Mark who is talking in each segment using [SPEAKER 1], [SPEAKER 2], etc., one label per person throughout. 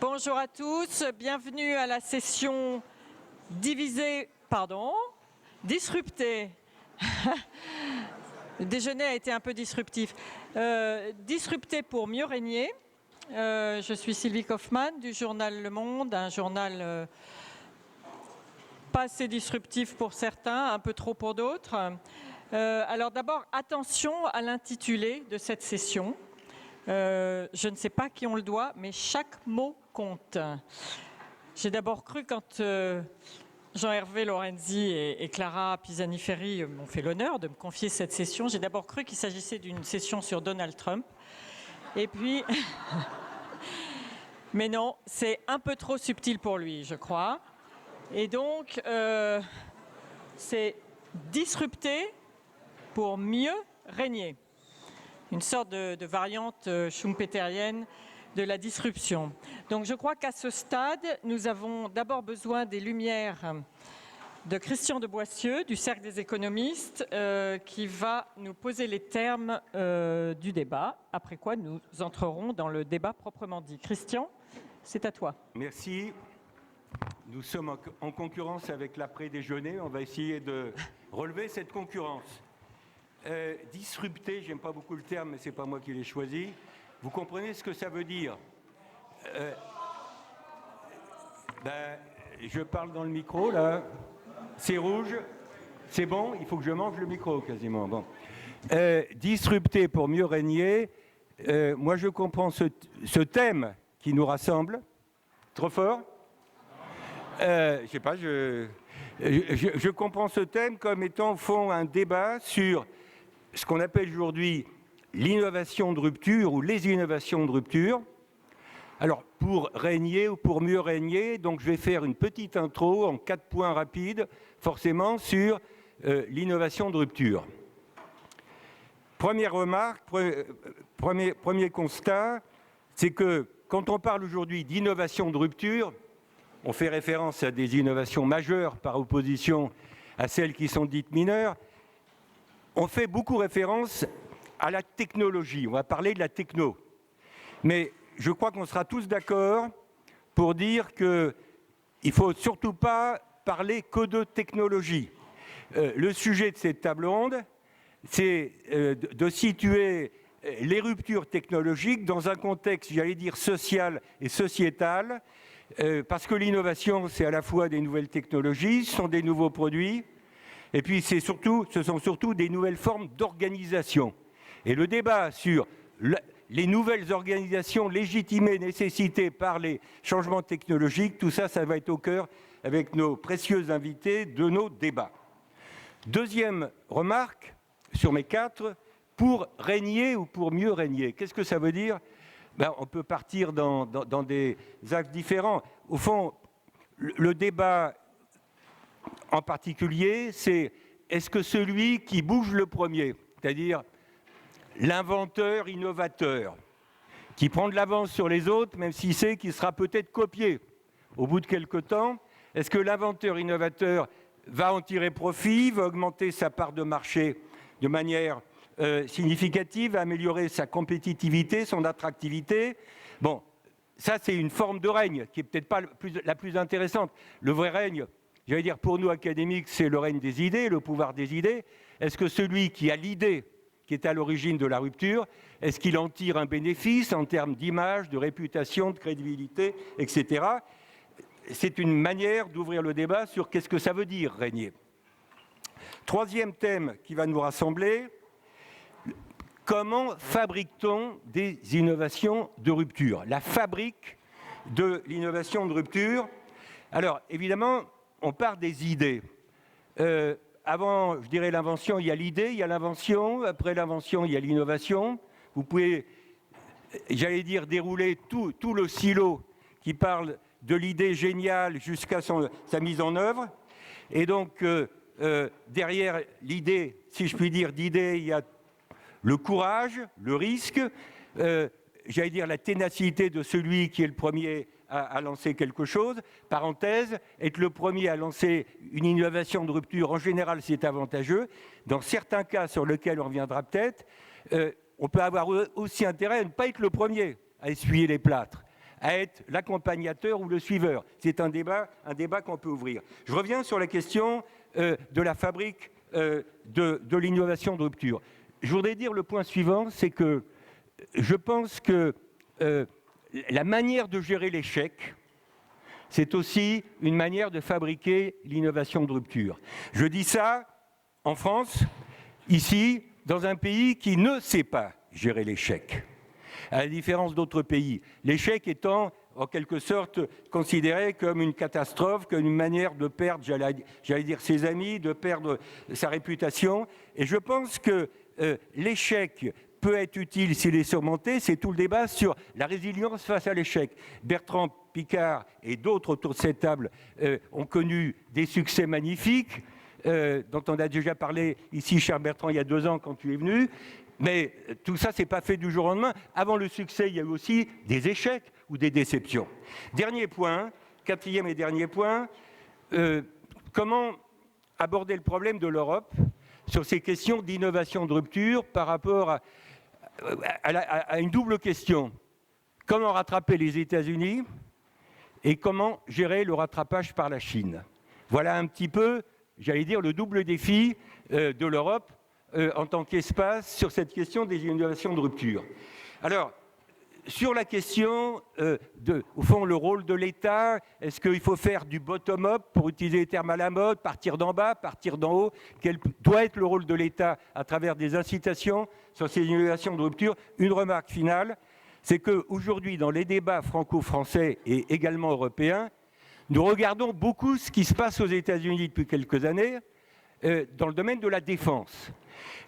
[SPEAKER 1] Bonjour à tous, bienvenue à la session disruptée. Le déjeuner a été un peu disruptif. Disrupté pour mieux régner. Je suis Sylvie Kaufmann du journal Le Monde, un journal pas assez disruptif pour certains, un peu trop pour d'autres. Alors d'abord, attention à l'intitulé de cette session. Je ne sais pas qui on le doit, mais chaque mot compte. J'ai d'abord cru quand Jean-Hervé Lorenzi et Clara Pisani-Ferry m'ont fait l'honneur de me confier cette session, j'ai d'abord cru qu'il s'agissait d'une session sur Donald Trump. Et puis, mais non, c'est un peu trop subtil pour lui, je crois. Et donc, c'est disrupter pour mieux régner. Une sorte de variante schumpeterienne de la disruption. Donc je crois qu'à ce stade, nous avons d'abord besoin des lumières de Christian de Boissieu, du Cercle des économistes, qui va nous poser les termes du débat, après quoi nous entrerons dans le débat proprement dit. Christian, c'est à toi.
[SPEAKER 2] Merci. Nous sommes en concurrence avec l'après-déjeuner. On va essayer de relever cette concurrence. Disrupter, j'aime pas beaucoup le terme, mais c'est pas moi qui l'ai choisi. Vous comprenez ce que ça veut dire? Je parle dans le micro, là. C'est rouge. C'est bon, il faut que je mange le micro, quasiment. Bon. Disrupter pour mieux régner. Moi, je comprends ce thème qui nous rassemble. Trop fort? Je sais pas, je comprends ce thème comme étant, au fond, un débat sur ce qu'on appelle aujourd'hui l'innovation de rupture ou les innovations de rupture. Alors, pour régner ou pour mieux régner, donc je vais faire une petite intro en 4 points rapides, forcément, sur l'innovation de rupture. Première remarque, premier constat, c'est que quand on parle aujourd'hui d'innovation de rupture, on fait référence à des innovations majeures par opposition à celles qui sont dites mineures. On fait beaucoup référence à la technologie. On va parler de la techno. Mais je crois qu'on sera tous d'accord pour dire qu'il ne faut surtout pas parler que de technologie. Le sujet de cette table ronde, c'est de situer les ruptures technologiques dans un contexte, j'allais dire, social et sociétal, parce que l'innovation, c'est à la fois des nouvelles technologies, ce sont des nouveaux produits, et puis ce sont surtout des nouvelles formes d'organisation. Et le débat sur les nouvelles organisations légitimées, nécessitées par les changements technologiques, tout ça, ça va être au cœur, avec nos précieux invités, de nos débats. Deuxième remarque, sur mes 4, pour régner ou pour mieux régner. Qu'est-ce que ça veut dire? On peut partir dans des axes différents. Au fond, le débat en particulier, c'est est-ce que celui qui bouge le premier, c'est-à-dire l'inventeur innovateur, qui prend de l'avance sur les autres, même s'il sait qu'il sera peut-être copié au bout de quelque temps, est-ce que l'inventeur innovateur va en tirer profit, va augmenter sa part de marché de manière significative, améliorer sa compétitivité, son attractivité? Bon, ça c'est une forme de règne qui n'est peut-être pas la plus intéressante. Le vrai règne, j'allais dire pour nous académiques, c'est le règne des idées, le pouvoir des idées. Est-ce que celui qui a l'idée qui est à l'origine de la rupture, est-ce qu'il en tire un bénéfice en termes d'image, de réputation, de crédibilité, etc. C'est une manière d'ouvrir le débat sur qu'est-ce que ça veut dire régner. Troisième thème qui va nous rassembler, comment fabrique-t-on des innovations de rupture? La fabrique de l'innovation de rupture. Alors, évidemment, on part des idées. Avant, je dirais l'invention, il y a l'idée, il y a l'invention. Après l'invention, il y a l'innovation. Vous pouvez, j'allais dire, dérouler tout le silo qui parle de l'idée géniale jusqu'à sa mise en œuvre. Et donc, derrière l'idée, si je puis dire, d'idée, il y a le courage, le risque, j'allais dire la ténacité de celui qui est le premier à lancer quelque chose. Parenthèse, être le premier à lancer une innovation de rupture, en général, c'est avantageux. Dans certains cas sur lesquels on reviendra peut-être, on peut avoir aussi intérêt à ne pas être le premier à essuyer les plâtres, à être l'accompagnateur ou le suiveur. C'est un débat qu'on peut ouvrir. Je reviens sur la question de la fabrique de l'innovation de rupture. Je voudrais dire le point suivant, c'est que je pense que la manière de gérer l'échec, c'est aussi une manière de fabriquer l'innovation de rupture. Je dis ça en France, ici, dans un pays qui ne sait pas gérer l'échec, à la différence d'autres pays. L'échec étant, en quelque sorte, considéré comme une catastrophe, comme une manière de perdre, j'allais dire, ses amis, de perdre sa réputation. Et je pense que l'échec peut être utile s'il est surmonté. C'est tout le débat sur la résilience face à l'échec. Bertrand Piccard et d'autres autour de cette table ont connu des succès magnifiques, dont on a déjà parlé ici, cher Bertrand, il y a 2 ans quand tu es venu. Mais tout ça, ce n'est pas fait du jour au lendemain. Avant le succès, il y a eu aussi des échecs ou des déceptions. Dernier point, 4e et dernier point, comment aborder le problème de l'Europe sur ces questions d'innovation de rupture par rapport à une double question. Comment rattraper les États-Unis et comment gérer le rattrapage par la Chine? Voilà un petit peu, j'allais dire, le double défi de l'Europe en tant qu'espace sur cette question des innovations de rupture. Alors, sur la question au fond, le rôle de l'État, est-ce qu'il faut faire du bottom-up, pour utiliser les termes à la mode, partir d'en bas, partir d'en haut? Quel doit être le rôle de l'État à travers des incitations sur ces innovations de rupture? Une remarque finale, c'est qu'aujourd'hui, dans les débats franco-français et également européens, nous regardons beaucoup ce qui se passe aux États-Unis depuis quelques années dans le domaine de la défense.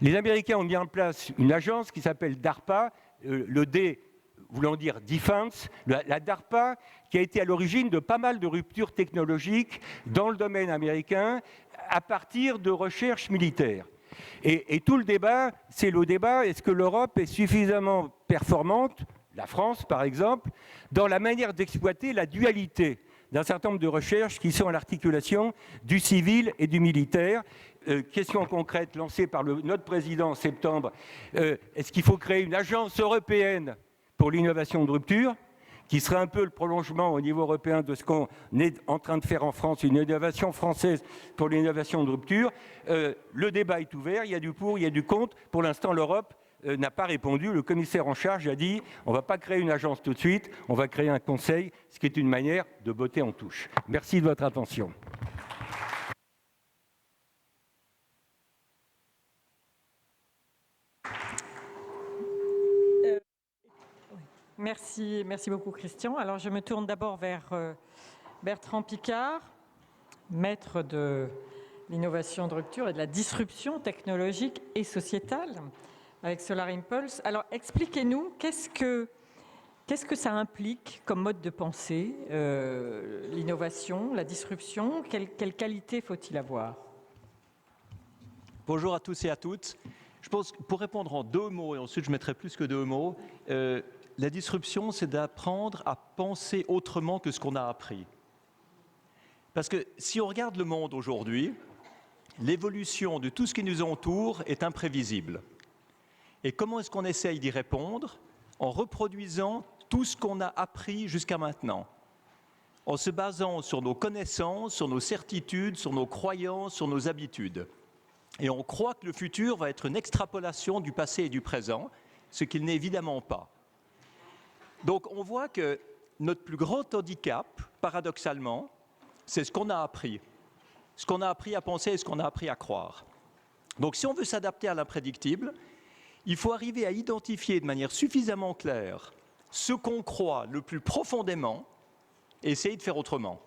[SPEAKER 2] Les Américains ont mis en place une agence qui s'appelle DARPA, le D voulant dire Defense, la DARPA, qui a été à l'origine de pas mal de ruptures technologiques dans le domaine américain à partir de recherches militaires. Et tout le débat, c'est le débat, est-ce que l'Europe est suffisamment performante, la France par exemple, dans la manière d'exploiter la dualité d'un certain nombre de recherches qui sont à l'articulation du civil et du militaire. Question concrète lancée par notre président en septembre, est-ce qu'il faut créer une agence européenne pour l'innovation de rupture, qui serait un peu le prolongement au niveau européen de ce qu'on est en train de faire en France, une innovation française pour l'innovation de rupture? Le débat est ouvert, il y a du pour, il y a du contre. Pour l'instant, l'Europe n'a pas répondu. Le commissaire en charge a dit on ne va pas créer une agence tout de suite, on va créer un conseil, ce qui est une manière de botter en touche. Merci de votre attention.
[SPEAKER 1] Merci beaucoup Christian. Alors je me tourne d'abord vers Bertrand Piccard, maître de l'innovation de rupture et de la disruption technologique et sociétale avec Solar Impulse. Alors expliquez-nous qu'est-ce que ça implique comme mode de pensée, l'innovation, la disruption, quelle qualité faut-il avoir?
[SPEAKER 3] Bonjour à tous et à toutes. Je pense que pour répondre en 2 mots, et ensuite je mettrai plus que 2 mots, la disruption, c'est d'apprendre à penser autrement que ce qu'on a appris. Parce que si on regarde le monde aujourd'hui, l'évolution de tout ce qui nous entoure est imprévisible. Et comment est-ce qu'on essaye d'y répondre? En reproduisant tout ce qu'on a appris jusqu'à maintenant. En se basant sur nos connaissances, sur nos certitudes, sur nos croyances, sur nos habitudes. Et on croit que le futur va être une extrapolation du passé et du présent, ce qu'il n'est évidemment pas. Donc on voit que notre plus grand handicap, paradoxalement, c'est ce qu'on a appris. Ce qu'on a appris à penser et ce qu'on a appris à croire. Donc si on veut s'adapter à l'imprédictible, il faut arriver à identifier de manière suffisamment claire ce qu'on croit le plus profondément et essayer de faire autrement.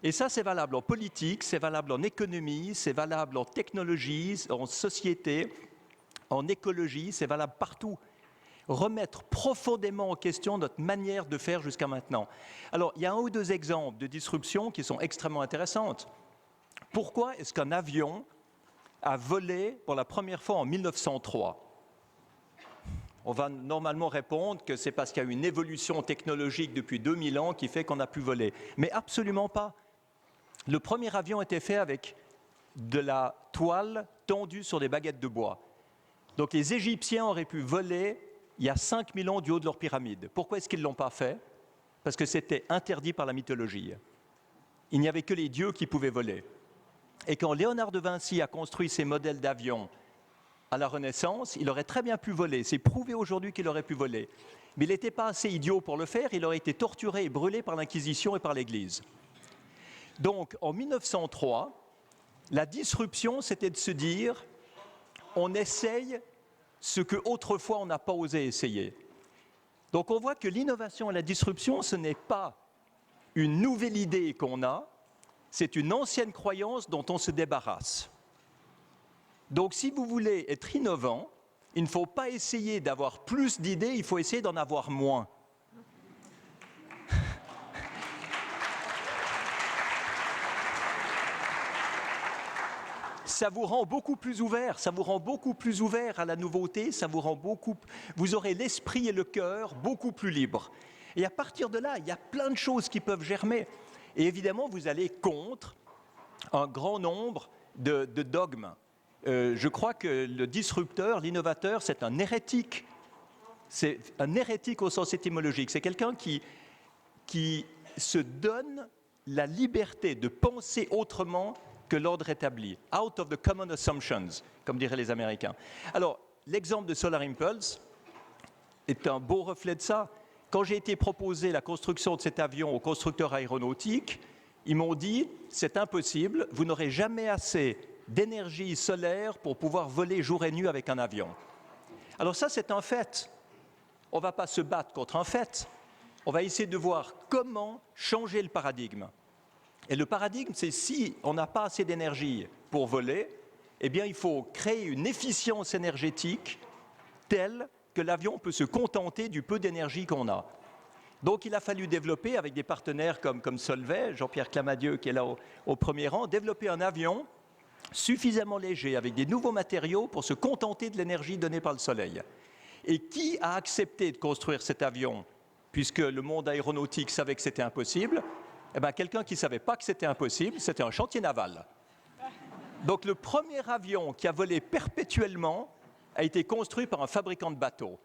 [SPEAKER 3] Et ça, c'est valable en politique, c'est valable en économie, c'est valable en technologie, en société, en écologie, c'est valable partout. Remettre profondément en question notre manière de faire jusqu'à maintenant. Alors, il y a 1 ou 2 exemples de disruptions qui sont extrêmement intéressantes. Pourquoi est-ce qu'un avion a volé pour la première fois en 1903? On va normalement répondre que c'est parce qu'il y a eu une évolution technologique depuis 2000 ans qui fait qu'on a pu voler. Mais absolument pas. Le premier avion était fait avec de la toile tendue sur des baguettes de bois. Donc les Égyptiens auraient pu voler il y a 5000 ans du haut de leur pyramide. Pourquoi est-ce qu'ils ne l'ont pas fait? Parce que c'était interdit par la mythologie. Il n'y avait que les dieux qui pouvaient voler. Et quand Léonard de Vinci a construit ses modèles d'avions à la Renaissance, il aurait très bien pu voler. C'est prouvé aujourd'hui qu'il aurait pu voler. Mais il n'était pas assez idiot pour le faire, il aurait été torturé et brûlé par l'Inquisition et par l'Église. Donc, en 1903, la disruption, c'était de se dire, on essaye ce qu'autrefois on n'a pas osé essayer. Donc, on voit que l'innovation et la disruption, ce n'est pas une nouvelle idée qu'on a, c'est une ancienne croyance dont on se débarrasse. Donc, si vous voulez être innovant, il ne faut pas essayer d'avoir plus d'idées, il faut essayer d'en avoir moins. Ça vous rend beaucoup plus ouvert, à la nouveauté, vous aurez l'esprit et le cœur beaucoup plus libres. Et à partir de là, il y a plein de choses qui peuvent germer. Et évidemment, vous allez contre un grand nombre de dogmes. Je crois que le disrupteur, l'innovateur, c'est un hérétique. C'est un hérétique au sens étymologique. C'est quelqu'un qui se donne la liberté de penser autrement que l'ordre établi. Out of the common assumptions, comme diraient les Américains. Alors, l'exemple de Solar Impulse est un beau reflet de ça. Quand j'ai été proposé la construction de cet avion aux constructeurs aéronautiques, ils m'ont dit « c'est impossible, vous n'aurez jamais assez d'énergie solaire pour pouvoir voler jour et nuit avec un avion. » Alors ça, c'est un fait. On ne va pas se battre contre un fait. On va essayer de voir comment changer le paradigme. Et le paradigme, c'est si on n'a pas assez d'énergie pour voler, eh bien, il faut créer une efficience énergétique telle que l'avion peut se contenter du peu d'énergie qu'on a. Donc, il a fallu développer, avec des partenaires comme Solvay, Jean-Pierre Clamadieu qui est là au premier rang, développer un avion suffisamment léger, avec des nouveaux matériaux pour se contenter de l'énergie donnée par le soleil. Et qui a accepté de construire cet avion, puisque le monde aéronautique savait que c'était impossible? Eh bien, quelqu'un qui ne savait pas que c'était impossible, c'était un chantier naval. Donc, le premier avion qui a volé perpétuellement a été construit par un fabricant de bateaux.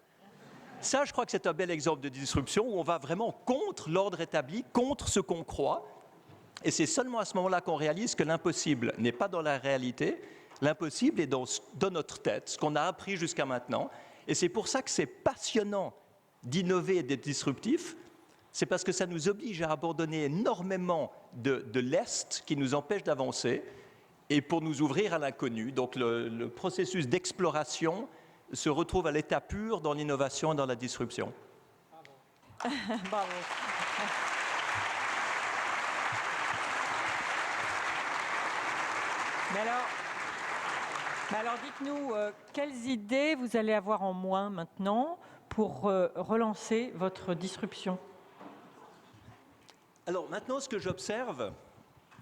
[SPEAKER 3] Ça, je crois que c'est un bel exemple de disruption où on va vraiment contre l'ordre établi, contre ce qu'on croit. Et c'est seulement à ce moment-là qu'on réalise que l'impossible n'est pas dans la réalité, l'impossible est dans notre tête, ce qu'on a appris jusqu'à maintenant. Et c'est pour ça que c'est passionnant d'innover et d'être disruptif. C'est parce que ça nous oblige à abandonner énormément de lest qui nous empêche d'avancer et pour nous ouvrir à l'inconnu. Donc le processus d'exploration se retrouve à l'état pur dans l'innovation et dans la disruption.
[SPEAKER 1] Bravo. Bravo. Mais alors dites-nous, quelles idées vous allez avoir en moins maintenant pour relancer votre disruption?
[SPEAKER 3] Alors maintenant, ce que j'observe,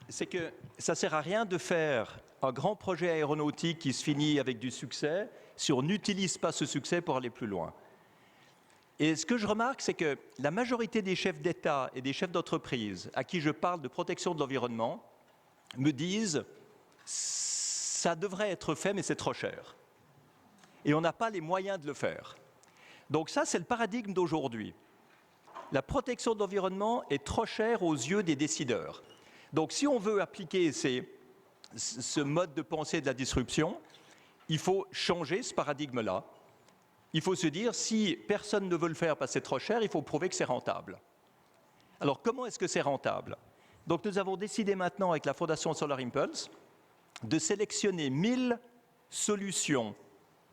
[SPEAKER 3] c'est que ça ne sert à rien de faire un grand projet aéronautique qui se finit avec du succès si on n'utilise pas ce succès pour aller plus loin. Et ce que je remarque, c'est que la majorité des chefs d'État et des chefs d'entreprise à qui je parle de protection de l'environnement me disent « ça devrait être fait, mais c'est trop cher. » Et on n'a pas les moyens de le faire. Donc ça, c'est le paradigme d'aujourd'hui. La protection de l'environnement est trop chère aux yeux des décideurs. Donc si on veut appliquer ce mode de pensée de la disruption, il faut changer ce paradigme-là. Il faut se dire, si personne ne veut le faire parce que c'est trop cher, il faut prouver que c'est rentable. Alors comment est-ce que c'est rentable? Donc nous avons décidé maintenant avec la Fondation Solar Impulse de sélectionner 1000 solutions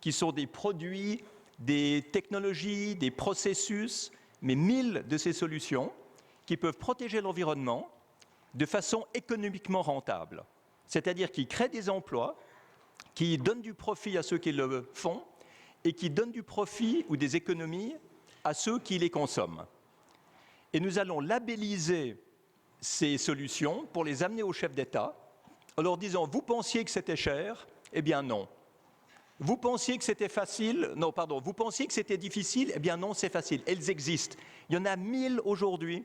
[SPEAKER 3] qui sont des produits, des technologies, des processus, mais 1000 de ces solutions qui peuvent protéger l'environnement de façon économiquement rentable. C'est-à-dire qui créent des emplois, qui donnent du profit à ceux qui le font et qui donnent du profit ou des économies à ceux qui les consomment. Et nous allons labelliser ces solutions pour les amener aux chefs d'État en leur disant « vous pensiez que c'était cher? Eh bien non. Vous pensiez que c'était facile? Non, pardon. Vous pensiez que c'était difficile? Eh bien non, c'est facile. Elles existent. Il y en a 1000 aujourd'hui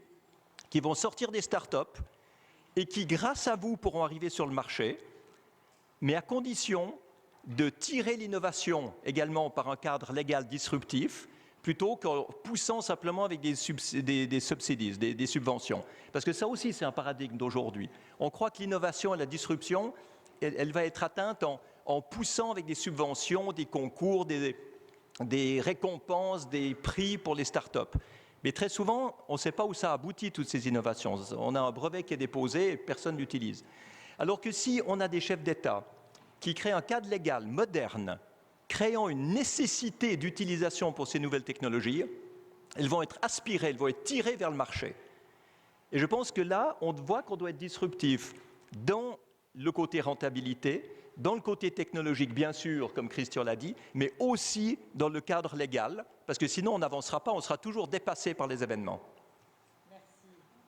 [SPEAKER 3] qui vont sortir des startups et qui, grâce à vous, pourront arriver sur le marché, mais à condition de tirer l'innovation également par un cadre légal disruptif, plutôt qu'en poussant simplement avec des subsidies, des subventions. Parce que ça aussi, c'est un paradigme d'aujourd'hui. On croit que l'innovation et la disruption, elle va être atteinte en poussant avec des subventions, des concours, des récompenses, des prix pour les startups. Mais très souvent, on ne sait pas où ça aboutit, toutes ces innovations. On a un brevet qui est déposé et personne ne l'utilise. Alors que si on a des chefs d'État qui créent un cadre légal moderne, créant une nécessité d'utilisation pour ces nouvelles technologies, elles vont être aspirées, elles vont être tirées vers le marché. Et je pense que là, on voit qu'on doit être disruptif dans le côté rentabilité, dans le côté technologique, bien sûr, comme Christian l'a dit, mais aussi dans le cadre légal, parce que sinon on n'avancera pas, on sera toujours dépassé par les événements.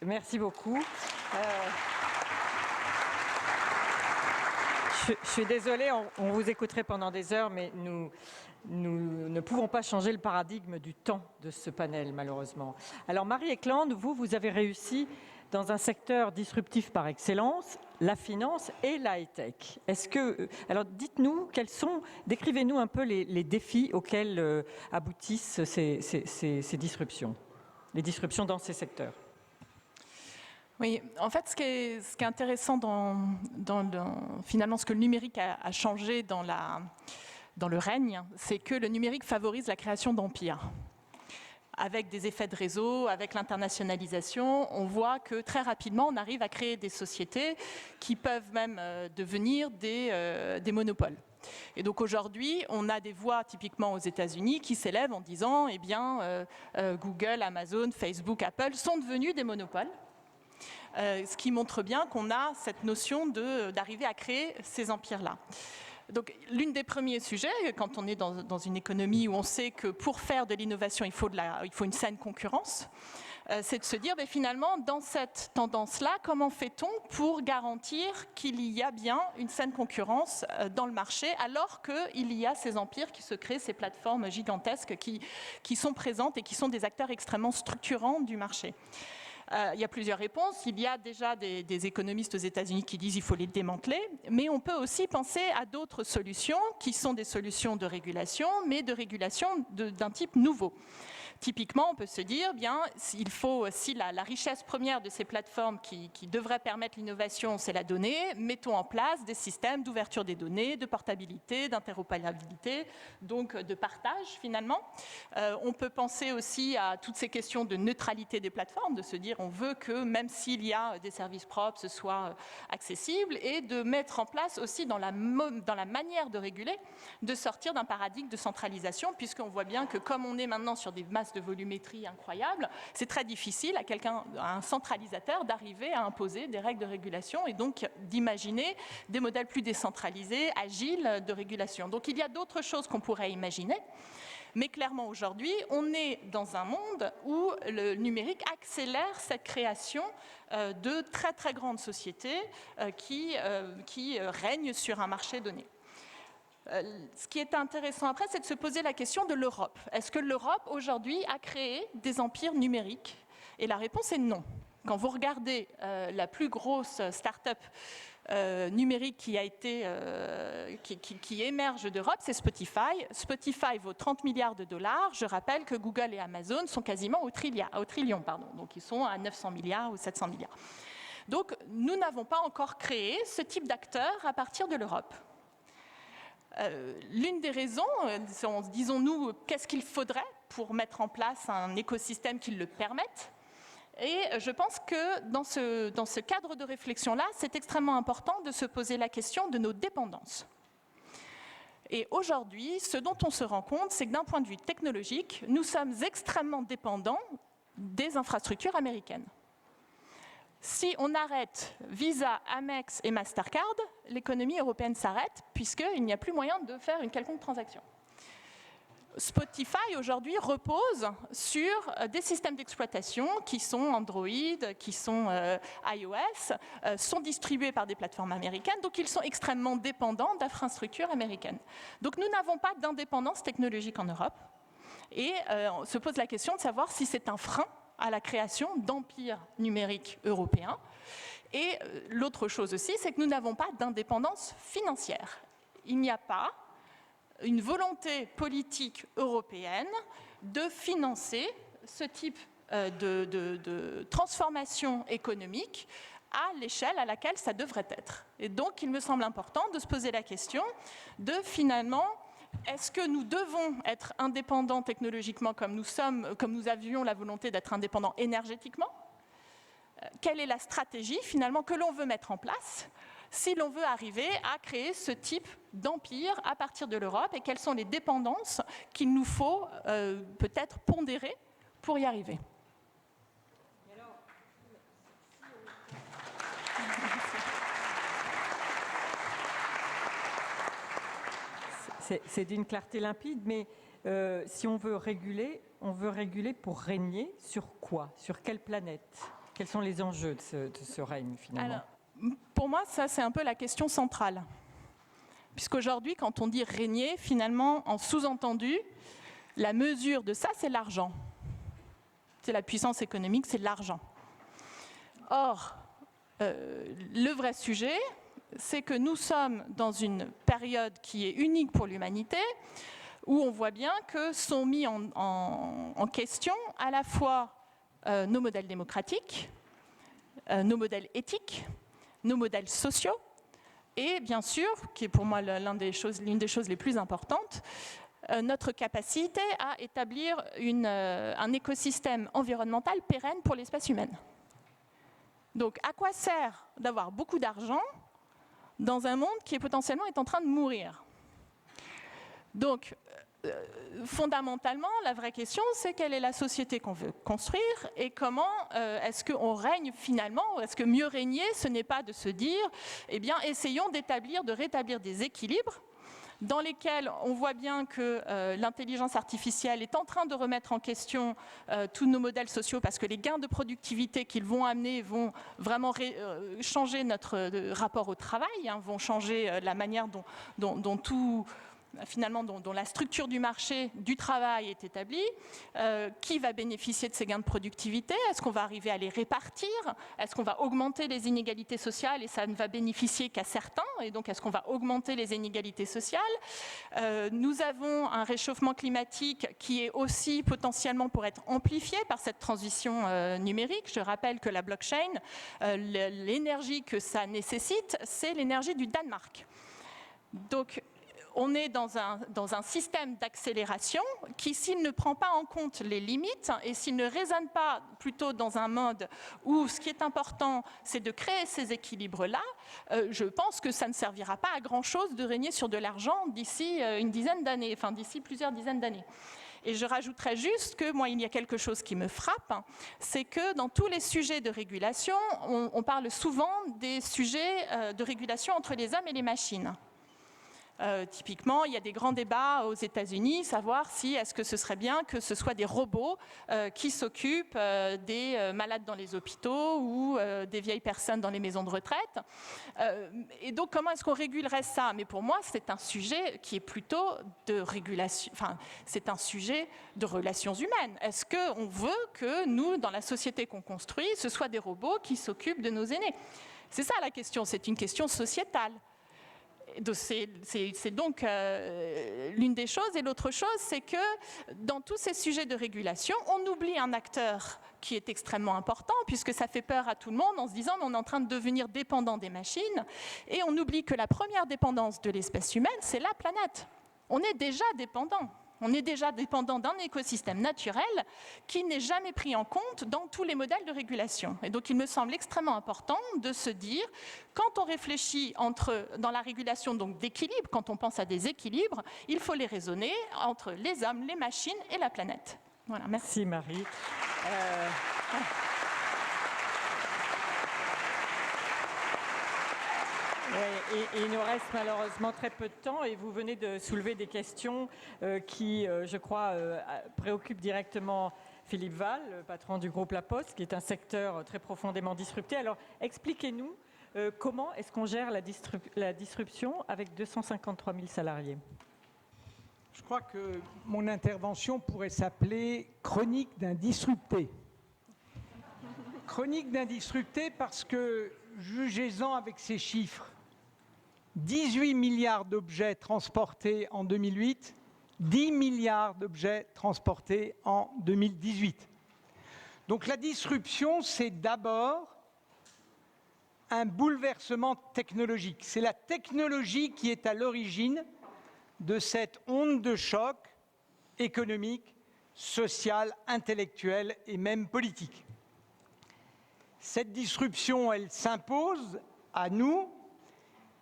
[SPEAKER 1] Merci beaucoup. Je suis désolée, on vous écouterait pendant des heures, mais nous ne pouvons pas changer le paradigme du temps de ce panel, malheureusement. Alors, Marie Eklund, vous avez réussi dans un secteur disruptif par excellence, la finance et la high-tech. Alors, dites-nous, décrivez-nous un peu les défis auxquels aboutissent ces disruptions, les disruptions dans ces secteurs.
[SPEAKER 4] Oui, en fait, ce qui est intéressant finalement, ce que le numérique a changé dans le règne, c'est que le numérique favorise la création d'empires. Avec des effets de réseau, avec l'internationalisation, on voit que très rapidement, on arrive à créer des sociétés qui peuvent même devenir des monopoles. Et donc aujourd'hui, on a des voix typiquement aux États-Unis qui s'élèvent en disant, eh bien, Google, Amazon, Facebook, Apple sont devenus des monopoles. Ce qui montre bien qu'on a cette notion d'arriver à créer ces empires-là. Donc, l'un des premiers sujets, quand on est dans une économie où on sait que pour faire de l'innovation, il faut une saine concurrence, c'est de se dire, mais finalement, dans cette tendance-là, comment fait-on pour garantir qu'il y a bien une saine concurrence dans le marché, alors qu'il y a ces empires qui se créent, ces plateformes gigantesques qui sont présentes et qui sont des acteurs extrêmement structurants du marché. Il y a plusieurs réponses. Il y a déjà des économistes aux États-Unis qui disent qu'il faut les démanteler, mais on peut aussi penser à d'autres solutions qui sont des solutions de régulation, mais de régulation d'un type nouveau. Typiquement, on peut se dire, bien, si la richesse première de ces plateformes qui devrait permettre l'innovation, c'est la donnée, mettons en place des systèmes d'ouverture des données, de portabilité, d'interopérabilité, donc de partage finalement. On peut penser aussi à toutes ces questions de neutralité des plateformes, de se dire on veut que même s'il y a des services propres, ce soit accessible, et de mettre en place aussi dans la manière de réguler, de sortir d'un paradigme de centralisation, puisqu'on voit bien que comme on est maintenant sur des masses de volumétrie incroyables, c'est très difficile à un centralisateur d'arriver à imposer des règles de régulation et donc d'imaginer des modèles plus décentralisés, agiles de régulation. Donc il y a d'autres choses qu'on pourrait imaginer, mais clairement aujourd'hui, on est dans un monde où le numérique accélère cette création de très très grandes sociétés qui règnent sur un marché donné. Ce qui est intéressant après, c'est de se poser la question de l'Europe. Est-ce que l'Europe, aujourd'hui, a créé des empires numériques ? Et la réponse est non. Quand vous regardez la plus grosse start-up numérique qui émerge d'Europe, c'est Spotify. Spotify vaut 30 milliards de dollars. Je rappelle que Google et Amazon sont quasiment au trillion. Donc ils sont à 900 milliards ou 700 milliards. Donc nous n'avons pas encore créé ce type d'acteurs à partir de l'Europe. L'une des raisons, disons-nous, qu'est-ce qu'il faudrait pour mettre en place un écosystème qui le permette ? Et je pense que dans ce cadre de réflexion-là, c'est extrêmement important de se poser la question de nos dépendances. Et aujourd'hui, ce dont on se rend compte, c'est que d'un point de vue technologique, nous sommes extrêmement dépendants des infrastructures américaines. Si on arrête Visa, Amex et Mastercard, l'économie européenne s'arrête puisqu'il n'y a plus moyen de faire une quelconque transaction. Spotify aujourd'hui repose sur des systèmes d'exploitation qui sont Android, qui sont iOS, sont distribués par des plateformes américaines, donc ils sont extrêmement dépendants d'infrastructures américaines. Donc nous n'avons pas d'indépendance technologique en Europe et on se pose la question de savoir si c'est un frein à la création d'empires numériques européens. Et l'autre chose aussi, c'est que nous n'avons pas d'indépendance financière. Il n'y a pas une volonté politique européenne de financer ce type de transformation économique à l'échelle à laquelle ça devrait être. Et donc, il me semble important de se poser la question de finalement, est-ce que nous devons être indépendants technologiquement comme nous sommes, comme nous avions la volonté d'être indépendants énergétiquement? Quelle est la stratégie finalement que l'on veut mettre en place si l'on veut arriver à créer ce type d'empire à partir de l'Europe, et quelles sont les dépendances qu'il nous faut peut-être pondérer pour y arriver?
[SPEAKER 1] C'est d'une clarté limpide, mais si on veut réguler pour régner sur quoi? Sur quelle planète? Quels sont les enjeux de ce règne, finalement?
[SPEAKER 4] Alors, pour moi, ça, c'est un peu la question centrale. Puisqu'aujourd'hui, quand on dit régner, finalement, en sous-entendu, la mesure de ça, c'est l'argent. C'est la puissance économique, c'est l'argent. Or, le vrai sujet, c'est que nous sommes dans une période qui est unique pour l'humanité, où on voit bien que sont mis en question à la fois nos modèles démocratiques, nos modèles éthiques, nos modèles sociaux, et bien sûr, qui est pour moi l'une des choses les plus importantes, notre capacité à établir un écosystème environnemental pérenne pour l'espèce humaine. Donc, à quoi sert d'avoir beaucoup d'argent dans un monde qui potentiellement est en train de mourir? Donc, fondamentalement, la vraie question, c'est quelle est la société qu'on veut construire et comment est-ce qu'on règne finalement, ou est-ce que mieux régner, ce n'est pas de se dire, eh bien, essayons de rétablir des équilibres dans lesquels on voit bien que l'intelligence artificielle est en train de remettre en question tous nos modèles sociaux, parce que les gains de productivité qu'ils vont amener vont vraiment changer notre rapport au travail, vont changer la manière dont tout... finalement, dont la structure du marché du travail est établie. Qui va bénéficier de ces gains de productivité? Est-ce qu'on va arriver à les répartir? Est-ce qu'on va augmenter les inégalités sociales et ça ne va bénéficier qu'à certains? Et donc, est-ce qu'on va augmenter les inégalités sociales? Nous avons un réchauffement climatique qui est aussi potentiellement pour être amplifié par cette transition numérique. Je rappelle que la blockchain, l'énergie que ça nécessite, c'est l'énergie du Danemark. Donc, on est dans un système d'accélération qui, s'il ne prend pas en compte les limites et s'il ne raisonne pas plutôt dans un mode où ce qui est important, c'est de créer ces équilibres-là, je pense que ça ne servira pas à grand-chose de régner sur de l'argent d'ici une dizaine d'années, enfin d'ici plusieurs dizaines d'années. Et je rajouterais juste que moi, il y a quelque chose qui me frappe, c'est que dans tous les sujets de régulation, on parle souvent des sujets de régulation entre les hommes et les machines. Typiquement, il y a des grands débats aux États-Unis, savoir si est-ce que ce serait bien que ce soit des robots qui s'occupent des malades dans les hôpitaux ou des vieilles personnes dans les maisons de retraite. Et donc, comment est-ce qu'on régulerait ça? Mais pour moi, c'est un sujet qui est plutôt de régulation, enfin, c'est un sujet de relations humaines. Est-ce qu'on veut que nous, dans la société qu'on construit, ce soit des robots qui s'occupent de nos aînés? C'est ça la question, c'est une question sociétale. C'est donc l'une des choses. Et l'autre chose, c'est que dans tous ces sujets de régulation, on oublie un acteur qui est extrêmement important, puisque ça fait peur à tout le monde en se disant on est en train de devenir dépendant des machines. Et on oublie que la première dépendance de l'espèce humaine, c'est la planète. On est déjà dépendant. On est déjà dépendant d'un écosystème naturel qui n'est jamais pris en compte dans tous les modèles de régulation. Et donc, il me semble extrêmement important de se dire, quand on réfléchit dans la régulation d'équilibre, quand on pense à des équilibres, il faut les raisonner entre les hommes, les machines et la planète. Voilà, merci.
[SPEAKER 1] Merci Marie. Oui, et il nous reste malheureusement très peu de temps et vous venez de soulever des questions qui, je crois, préoccupent directement Philippe Val, le patron du groupe La Poste, qui est un secteur très profondément disrupté. Alors, expliquez-nous comment est-ce qu'on gère la disruption avec 253 000 salariés?
[SPEAKER 5] Je crois que mon intervention pourrait s'appeler « Chronique d'un disrupté ». Chronique d'un disrupté parce que, jugez-en avec ces chiffres, 18 milliards d'objets transportés en 2008, 10 milliards d'objets transportés en 2018. Donc la disruption, c'est d'abord un bouleversement technologique. C'est la technologie qui est à l'origine de cette onde de choc économique, social, intellectuel et même politique. Cette disruption, elle s'impose à nous,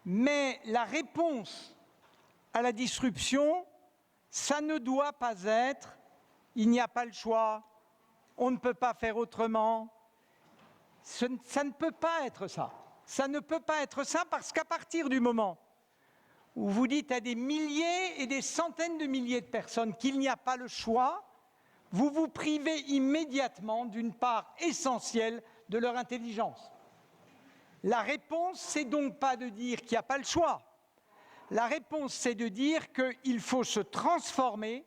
[SPEAKER 5] mais la réponse à la disruption, ça ne doit pas être « il n'y a pas le choix, on ne peut pas faire autrement ». Ça ne peut pas être ça. Ça ne peut pas être ça parce qu'à partir du moment où vous dites à des milliers et des centaines de milliers de personnes qu'il n'y a pas le choix, vous vous privez immédiatement d'une part essentielle de leur intelligence. La réponse, c'est donc pas de dire qu'il n'y a pas le choix. La réponse, c'est de dire qu'il faut se transformer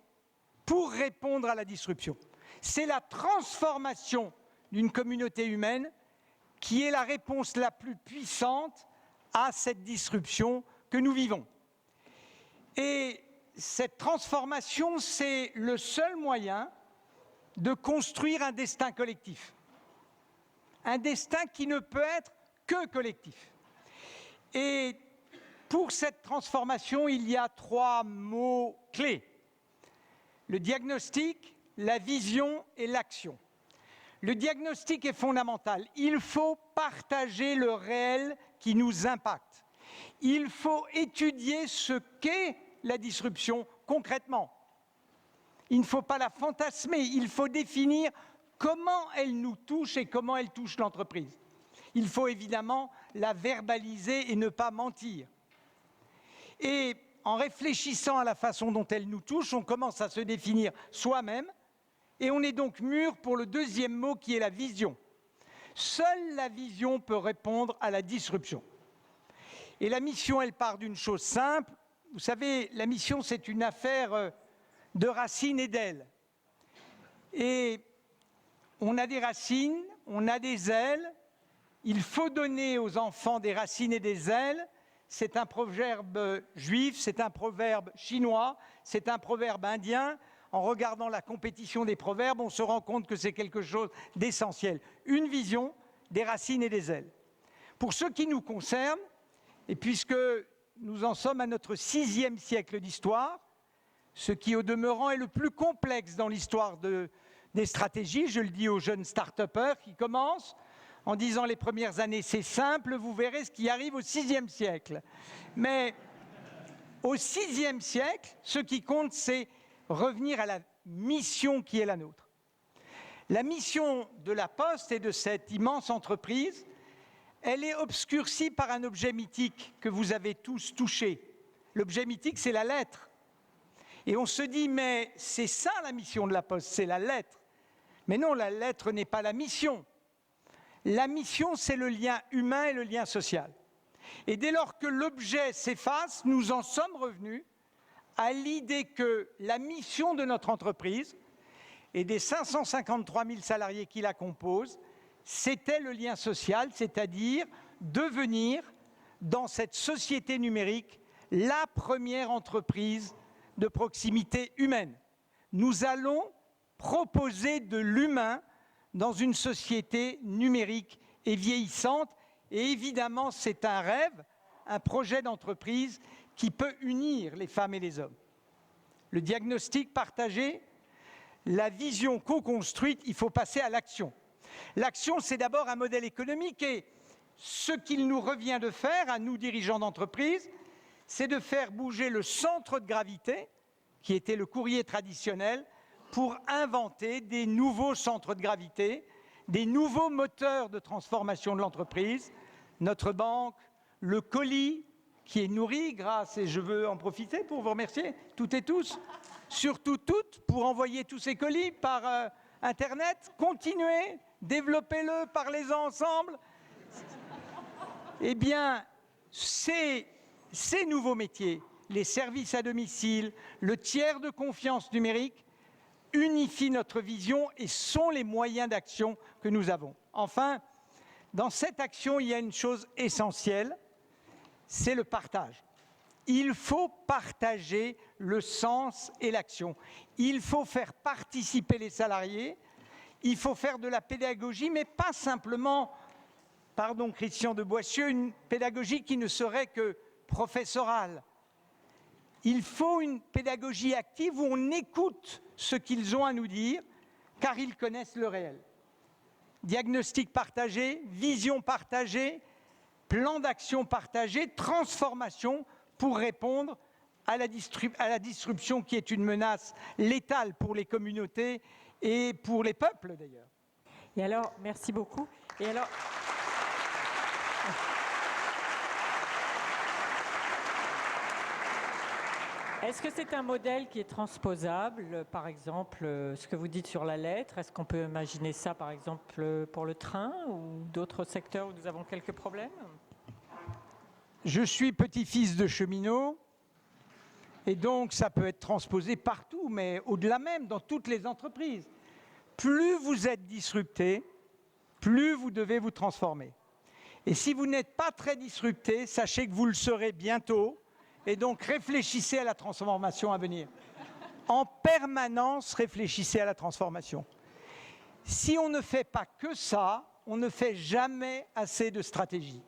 [SPEAKER 5] pour répondre à la disruption. C'est la transformation d'une communauté humaine qui est la réponse la plus puissante à cette disruption que nous vivons. Et cette transformation, c'est le seul moyen de construire un destin collectif. Un destin qui ne peut être que collectif. Et pour cette transformation, il y a 3 mots clés. Le diagnostic, la vision et l'action. Le diagnostic est fondamental. Il faut partager le réel qui nous impacte. Il faut étudier ce qu'est la disruption concrètement. Il ne faut pas la fantasmer, il faut définir comment elle nous touche et comment elle touche l'entreprise. Il faut évidemment la verbaliser et ne pas mentir. Et en réfléchissant à la façon dont elle nous touche, on commence à se définir soi-même et on est donc mûr pour le deuxième mot qui est la vision. Seule la vision peut répondre à la disruption. Et la mission, elle part d'une chose simple. Vous savez, la mission, c'est une affaire de racines et d'ailes. Et on a des racines, on a des ailes. Il faut donner aux enfants des racines et des ailes. C'est un proverbe juif, c'est un proverbe chinois, c'est un proverbe indien. En regardant la compétition des proverbes, on se rend compte que c'est quelque chose d'essentiel. Une vision, des racines et des ailes. Pour ce qui nous concerne, et puisque nous en sommes à notre 6e siècle d'histoire, ce qui au demeurant est le plus complexe dans l'histoire des stratégies, je le dis aux jeunes start-upers qui commencent, en disant les premières années c'est simple, vous verrez ce qui arrive au 6e siècle. Mais au 6e siècle, ce qui compte, c'est revenir à la mission qui est la nôtre. La mission de la Poste et de cette immense entreprise, elle est obscurcie par un objet mythique que vous avez tous touché. L'objet mythique, c'est la lettre. Et on se dit, mais c'est ça la mission de la Poste, c'est la lettre. Mais non, la lettre n'est pas la mission. La mission, c'est le lien humain et le lien social. Et dès lors que l'objet s'efface, nous en sommes revenus à l'idée que la mission de notre entreprise et des 553 000 salariés qui la composent, c'était le lien social, c'est-à-dire devenir, dans cette société numérique, la première entreprise de proximité humaine. Nous allons proposer de l'humain dans une société numérique et vieillissante. Et évidemment, c'est un rêve, un projet d'entreprise qui peut unir les femmes et les hommes. Le diagnostic partagé, la vision co-construite, il faut passer à l'action. L'action, c'est d'abord un modèle économique et ce qu'il nous revient de faire, à nous dirigeants d'entreprise, c'est de faire bouger le centre de gravité, qui était le courrier traditionnel, pour inventer des nouveaux centres de gravité, des nouveaux moteurs de transformation de l'entreprise. Notre banque, le colis, qui est nourri grâce, et je veux en profiter pour vous remercier, toutes et tous, surtout toutes, pour envoyer tous ces colis par Internet. Continuez, développez-le, parlez-en ensemble. Eh bien, ces nouveaux métiers, les services à domicile, le tiers de confiance numérique, unifient notre vision et sont les moyens d'action que nous avons. Enfin, dans cette action, il y a une chose essentielle, c'est le partage. Il faut partager le sens et l'action. Il faut faire participer les salariés. Il faut faire de la pédagogie, mais pas simplement, pardon Christian de Boissieu, une pédagogie qui ne serait que professorale. Il faut une pédagogie active où on écoute ce qu'ils ont à nous dire, car ils connaissent le réel. Diagnostic partagé, vision partagée, plan d'action partagé, transformation pour répondre à la disruption qui est une menace létale pour les communautés et pour les peuples d'ailleurs.
[SPEAKER 1] Et alors, merci beaucoup. Et alors, est-ce que c'est un modèle qui est transposable? Par exemple, ce que vous dites sur la lettre, est-ce qu'on peut imaginer ça, par exemple, pour le train ou d'autres secteurs où nous avons quelques problèmes?
[SPEAKER 5] Je suis petit-fils de cheminot, et donc ça peut être transposé partout, mais au-delà même, dans toutes les entreprises. Plus vous êtes disrupté, plus vous devez vous transformer. Et si vous n'êtes pas très disrupté, sachez que vous le serez bientôt, et donc réfléchissez à la transformation à venir. En permanence, réfléchissez à la transformation. Si on ne fait pas que ça, on ne fait jamais assez de stratégie.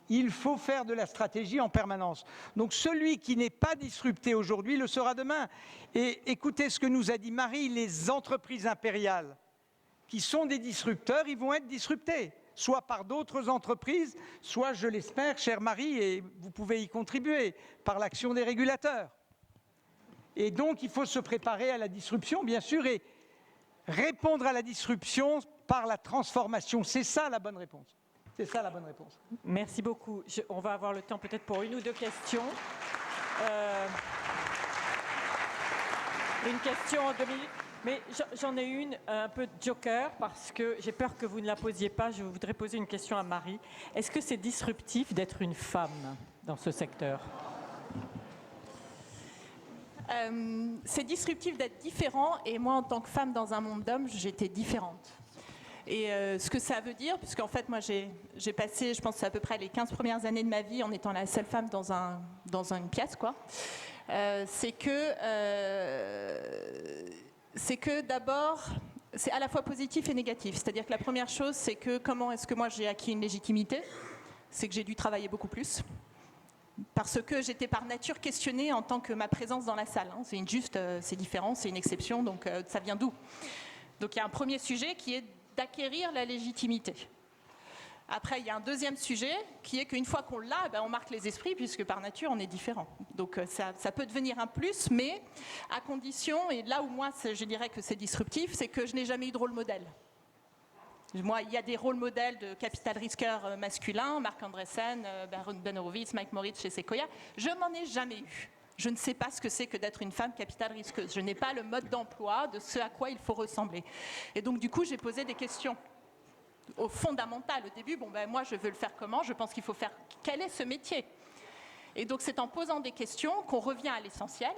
[SPEAKER 5] Il faut faire de la stratégie en permanence. Donc celui qui n'est pas disrupté aujourd'hui le sera demain. Et écoutez ce que nous a dit Marie, les entreprises impériales qui sont des disrupteurs, ils vont être disruptés, soit par d'autres entreprises, soit, je l'espère, chère Marie, et vous pouvez y contribuer, par l'action des régulateurs. Et donc il faut se préparer à la disruption, bien sûr, et répondre à la disruption par la transformation. C'est ça la bonne réponse. C'est ça la bonne réponse.
[SPEAKER 1] Merci beaucoup. On va avoir le temps peut-être pour une ou deux questions. Une question en 2 minutes. Mais j'en ai une un peu joker parce que j'ai peur que vous ne la posiez pas. Je voudrais poser une question à Marie. Est-ce que c'est disruptif d'être une femme dans ce secteur?
[SPEAKER 4] C'est disruptif d'être différent, et moi en tant que femme dans un monde d'hommes, j'étais différente. Et ce que ça veut dire, puisqu'en fait moi j'ai passé, je pense à peu près les 15 premières années de ma vie en étant la seule femme dans une pièce, quoi, c'est que d'abord, c'est à la fois positif et négatif. C'est-à-dire que la première chose, c'est que comment est-ce que moi j'ai acquis une légitimité? C'est que j'ai dû travailler beaucoup plus. Parce que j'étais par nature questionnée en tant que ma présence dans la salle. C'est injuste, c'est différent, c'est une exception, donc ça vient d'où? Donc il y a un premier sujet qui est d'acquérir la légitimité. Après, il y a un deuxième sujet qui est qu'une fois qu'on l'a, on marque les esprits puisque par nature, on est différent. Donc ça peut devenir un plus, mais à condition, et là où moi, je dirais que c'est disruptif, c'est que je n'ai jamais eu de rôle modèle. Moi, il y a des rôles modèles de capital risqueur masculin, Marc Andreessen, Ben Horowitz, Mike Moritz chez Sequoia. Je m'en ai jamais eu. Je ne sais pas ce que c'est que d'être une femme capital risqueuse. Je n'ai pas le mode d'emploi de ce à quoi il faut ressembler. Et donc, du coup, j'ai posé des questions au fondamental. Au début, moi, je veux le faire comment? Je pense qu'il faut faire... Quel est ce métier? Et donc, c'est en posant des questions qu'on revient à l'essentiel.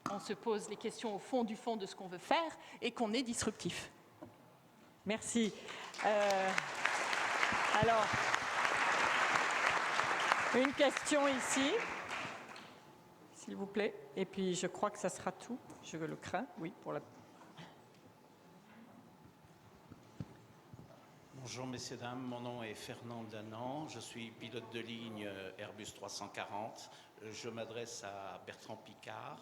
[SPEAKER 4] On se pose les questions au fond du fond de ce qu'on veut faire et qu'on est disruptif.
[SPEAKER 1] Merci. Alors, une question ici, s'il vous plaît. Et puis, je crois que ça sera tout. Je le crains, oui, pour la...
[SPEAKER 6] Bonjour messieurs, dames, mon nom est Fernand Danan, je suis pilote de ligne Airbus 340. Je m'adresse à Bertrand Piccard,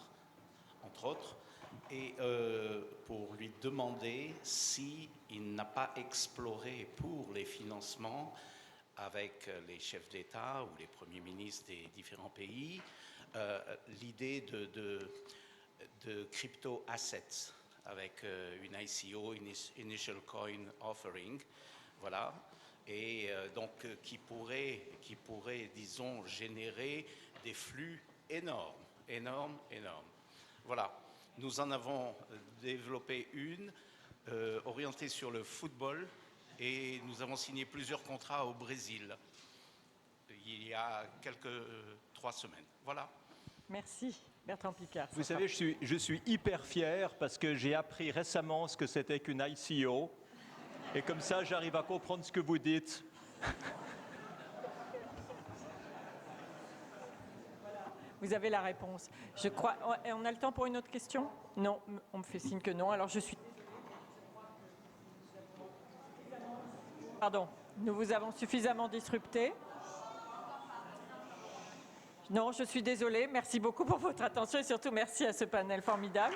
[SPEAKER 6] entre autres, et pour lui demander s'il n'a pas exploré pour les financements avec les chefs d'État ou les premiers ministres des différents pays l'idée de crypto-assets avec une ICO, Initial Coin Offering, voilà, et donc qui pourrait, disons, générer des flux énormes. Voilà, nous en avons développé une orientée sur le football et nous avons signé plusieurs contrats au Brésil il y a 3 semaines. Voilà.
[SPEAKER 1] Merci, Bertrand Piccard.
[SPEAKER 3] Vous savez, je suis hyper fier parce que j'ai appris récemment ce que c'était qu'une ICO. Et comme ça, j'arrive à comprendre ce que vous dites.
[SPEAKER 1] vous avez la réponse. Je crois. On a le temps pour une autre question? Non, on me fait signe que non. Alors je suis. Pardon, nous vous avons suffisamment disrupté. Non, je suis désolée. Merci beaucoup pour votre attention et surtout merci à ce panel formidable.